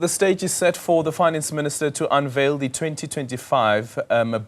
The stage is set for the Finance Minister to unveil the 2025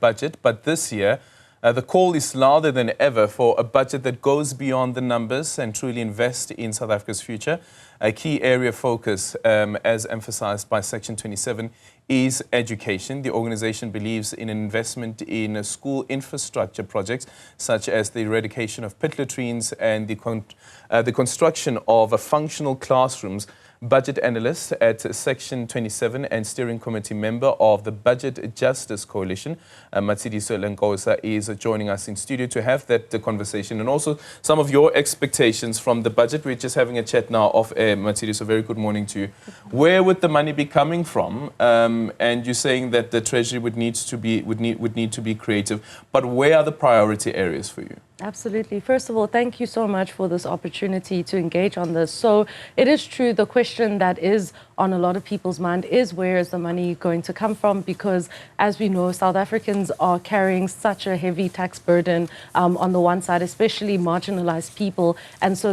budget, but this year the call is louder than ever for a budget that goes beyond the numbers and truly invest in South Africa's future. A key area of focus, as emphasized by Section 27, is education. The organization believes in an investment in school infrastructure projects such as the eradication of pit latrines and the construction of functional classrooms. Budget analyst at Section 27 and steering committee member of the Budget Justice Coalition, Matshidiso Lencoasa, is joining us in studio to have that conversation and also some of your expectations from the budget. We're just having a chat now of Matshidiso. Very good morning to you. Where would the money be coming from? And you're saying that the Treasury would need to be creative, but where are the priority areas for you? Absolutely. First of all, thank you so much for this opportunity to engage on this. So it is true, the question that is on a lot of people's mind is, where is the money going to come from? Because as we know, South Africans are carrying such a heavy tax burden on the one side, especially marginalized people. And so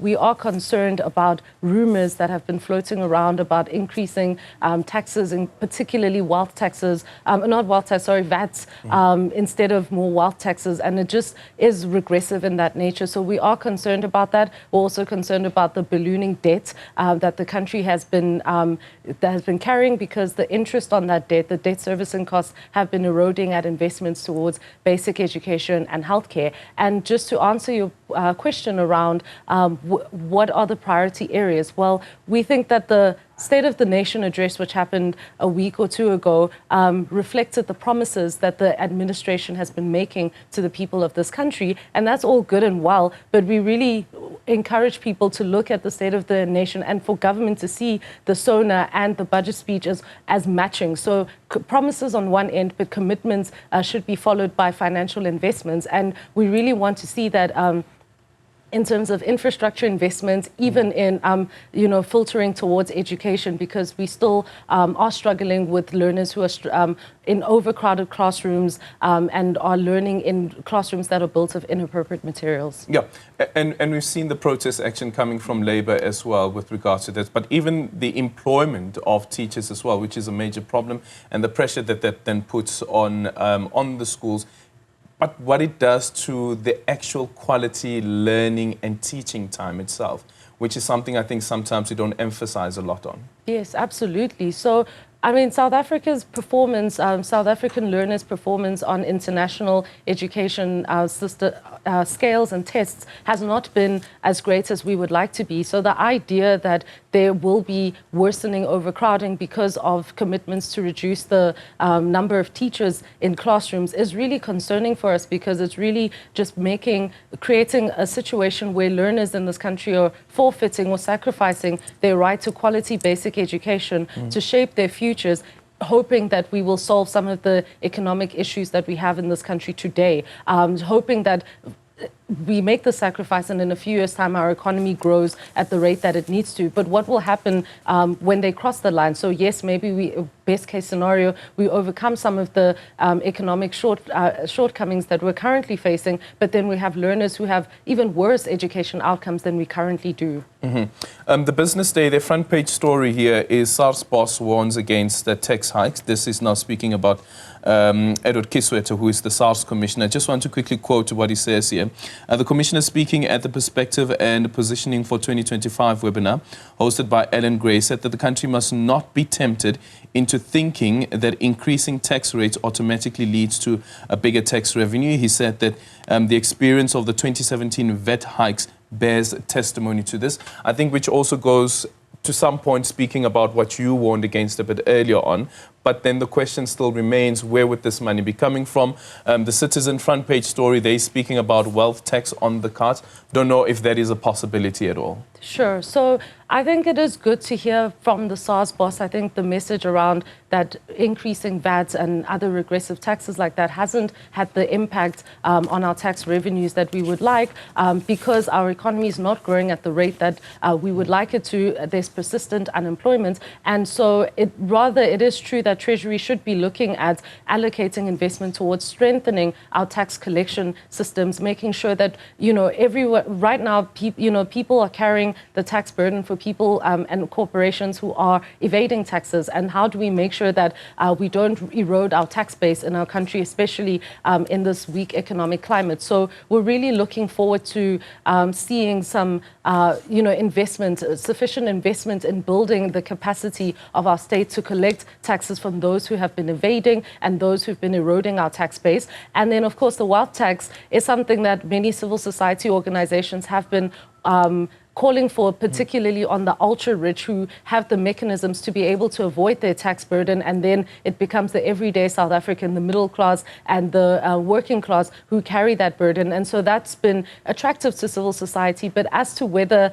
we are concerned about rumors that have been floating around about increasing taxes, and particularly wealth taxes, VATs, instead of more wealth taxes. And it just is regressive in that nature. So we are concerned about that. We're also concerned about the ballooning debt that the country has been carrying, because the interest on that debt, the debt servicing costs, have been eroding at investments towards basic education and healthcare. And just to answer your question around what are the priority areas, well, we think that the State of the Nation address, which happened a week or two ago, reflected the promises that the administration has been making to the people of this country. And that's all good and well, but we really encourage people to look at the State of the Nation and for government to see the SONA and the budget speech as matching. So promises on one end, but commitments should be followed by financial investments. And we really want to see that in terms of infrastructure investments, even in, filtering towards education, because we still are struggling with learners who are in overcrowded classrooms and are learning in classrooms that are built of inappropriate materials. Yeah, and we've seen the protest action coming from Labour as well with regards to this, but even the employment of teachers as well, which is a major problem, and the pressure that then puts on the schools. But what it does to the actual quality learning and teaching time itself, which is something I think sometimes we don't emphasize a lot on. Yes, absolutely. So, I mean, South Africa's performance, South African learners' performance on international education scales and tests has not been as great as we would like to be. So the idea that there will be worsening overcrowding because of commitments to reduce the number of teachers in classrooms is really concerning for us, because it's really just creating a situation where learners in this country are forfeiting or sacrificing their right to quality basic education to shape their futures, hoping that we will solve some of the economic issues that we have in this country today, hoping that we make the sacrifice and in a few years' time our economy grows at the rate that it needs to. But what will happen when they cross the line? So yes, maybe best case scenario, we overcome some of the economic shortcomings that we're currently facing, but then we have learners who have even worse education outcomes than we currently do. The Business Day, their front page story here is SARS boss warns against the tax hikes. This is now speaking about Edward Kiswetter, who is the SARS commissioner. I just want to quickly quote what he says here. The commissioner, speaking at the Perspective and Positioning for 2025 webinar hosted by Ellen Gray, said that the country must not be tempted into thinking that increasing tax rates automatically leads to a bigger tax revenue. He said that the experience of the 2017 VAT hikes bears testimony to this. I think which also goes to some point speaking about what you warned against a bit earlier on. But then the question still remains, where would this money be coming from? The Citizen front page story, they're speaking about wealth tax on the cards. Don't know if that is a possibility at all. Sure. So I think it is good to hear from the SARS boss. I think the message around that increasing VATs and other regressive taxes like that hasn't had the impact on our tax revenues that we would like, because our economy is not growing at the rate that we would like it to. There's persistent unemployment. And so it is true that that Treasury should be looking at allocating investment towards strengthening our tax collection systems, making sure that, everywhere right now, people are carrying the tax burden for people and corporations who are evading taxes. And how do we make sure that we don't erode our tax base in our country, especially in this weak economic climate? So we're really looking forward to seeing some, sufficient investment in building the capacity of our state to collect taxes from those who have been evading and those who've been eroding our tax base. And then, of course, the wealth tax is something that many civil society organizations have been calling for, particularly on the ultra-rich who have the mechanisms to be able to avoid their tax burden, and then it becomes the everyday South African, the middle class and the working class who carry that burden. And so that's been attractive to civil society. But as to whether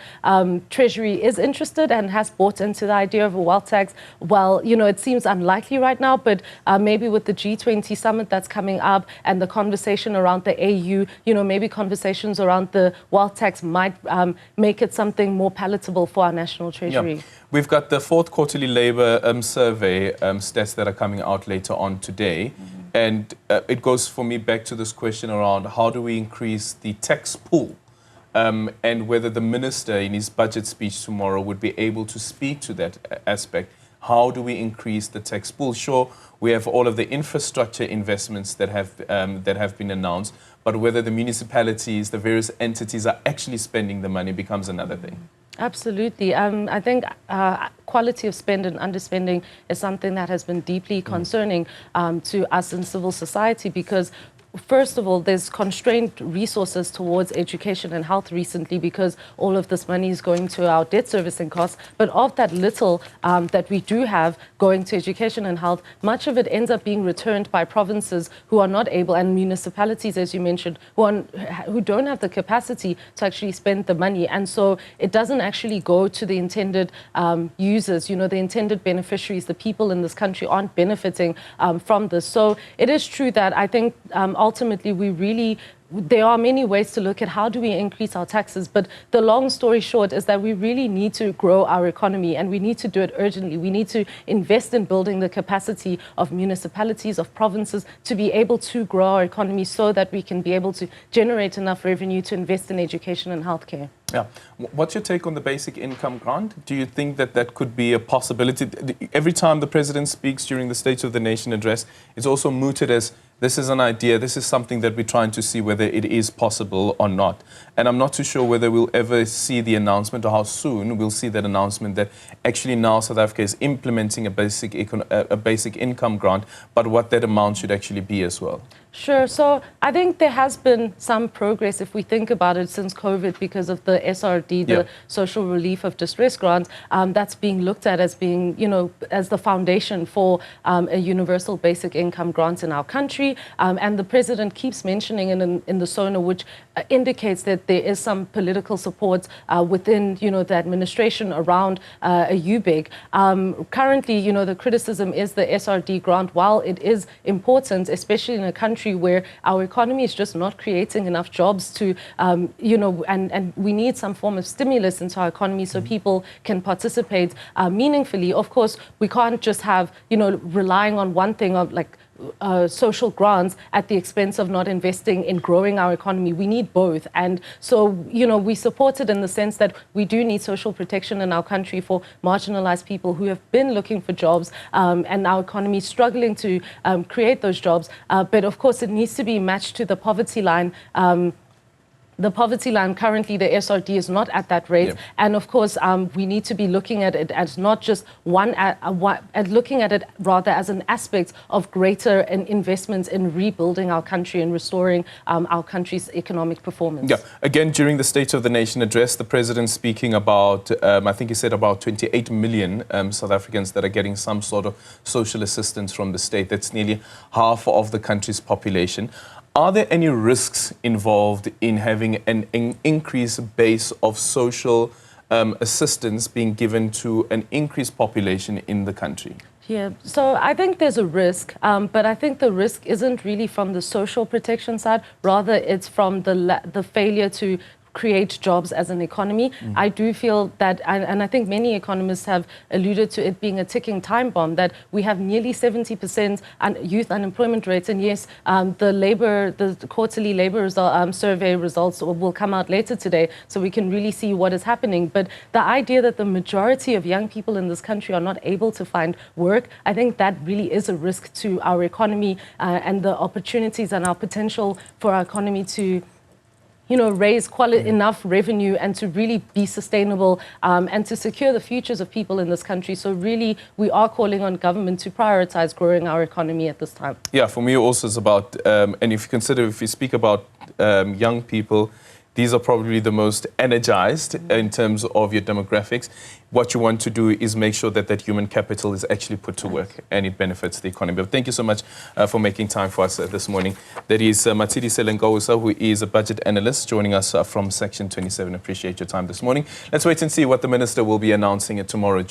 Treasury is interested and has bought into the idea of a wealth tax, well, it seems unlikely right now, but maybe with the G20 summit that's coming up and the conversation around the AU, maybe conversations around the wealth tax might make it something more palatable for our national treasury. Yeah. We've got the fourth quarterly labour survey stats that are coming out later on today. And it goes for me back to this question around how do we increase the tax pool and whether the minister in his budget speech tomorrow would be able to speak to that aspect. How do we increase the tax pool? Sure, we have all of the infrastructure investments that have been announced, but whether the municipalities, the various entities are actually spending the money becomes another thing. Absolutely. I think quality of spend and underspending is something that has been deeply concerning to us in civil society because first of all, there's constrained resources towards education and health recently because all of this money is going to our debt servicing costs. But of that little that we do have going to education and health, much of it ends up being returned by provinces who are not able, and municipalities, as you mentioned, who don't have the capacity to actually spend the money. And so it doesn't actually go to the intended users, the intended beneficiaries. The people in this country aren't benefiting from this. So it is true that I think ultimately, there are many ways to look at how do we increase our taxes, but the long story short is that we really need to grow our economy and we need to do it urgently. We need to invest in building the capacity of municipalities, of provinces to be able to grow our economy so that we can be able to generate enough revenue to invest in education and healthcare. Yeah. What's your take on the basic income grant? Do you think that that could be a possibility? Every time the president speaks during the State of the Nation address, it's also mooted as this is an idea, this is something that we're trying to see whether it is possible or not. And I'm not too sure whether we'll ever see the announcement or how soon we'll see that announcement that actually now South Africa is implementing a basic income grant, but what that amount should actually be as well. Sure. So I think there has been some progress if we think about it since COVID because of the SRD, the Social Relief of Distress Grant, that's being looked at as being, as the foundation for a universal basic income grant in our country. And the president keeps mentioning in the SONA, which indicates that there is some political support within, the administration around a UBIG. Currently, the criticism is the SRD grant, while it is important, especially in a country where our economy is just not creating enough jobs to, and we need some form of stimulus into our economy so people can participate meaningfully. Of course, we can't just have, relying on one thing of like social grants at the expense of not investing in growing our economy. We need both. And so, we support it in the sense that we do need social protection in our country for marginalized people who have been looking for jobs and our economy is struggling to create those jobs. But of course, it needs to be matched to the poverty line. The poverty line, currently the SRD is not at that rate. And of course, we need to be looking at it as not just looking at it rather as an aspect of greater investments in rebuilding our country and restoring our country's economic performance. Yeah. Again, during the State of the Nation address, the president speaking about, I think he said about 28 million South Africans that are getting some sort of social assistance from the state. That's nearly half of the country's population. Are there any risks involved in having an increased base of social assistance being given to an increased population in the country? Yeah, so I think there's a risk, but I think the risk isn't really from the social protection side. Rather, it's from the failure to create jobs as an economy. I do feel that, and I think many economists have alluded to it being a ticking time bomb, that we have nearly 70% youth unemployment rates. And yes, the quarterly labor survey results will come out later today, so we can really see what is happening. But the idea that the majority of young people in this country are not able to find work, I think that really is a risk to our economy and the opportunities and our potential for our economy to raise enough revenue and to really be sustainable and to secure the futures of people in this country. So really, we are calling on government to prioritize growing our economy at this time. Yeah, for me also it's about, and if you speak about young people, these are probably the most energized in terms of your demographics. What you want to do is make sure that that human capital is actually put to work and it benefits the economy. But thank you so much for making time for us this morning. That is Matshidiso Lencoasa, who is a budget analyst, joining us from Section 27. Appreciate your time this morning. Let's wait and see what the minister will be announcing tomorrow.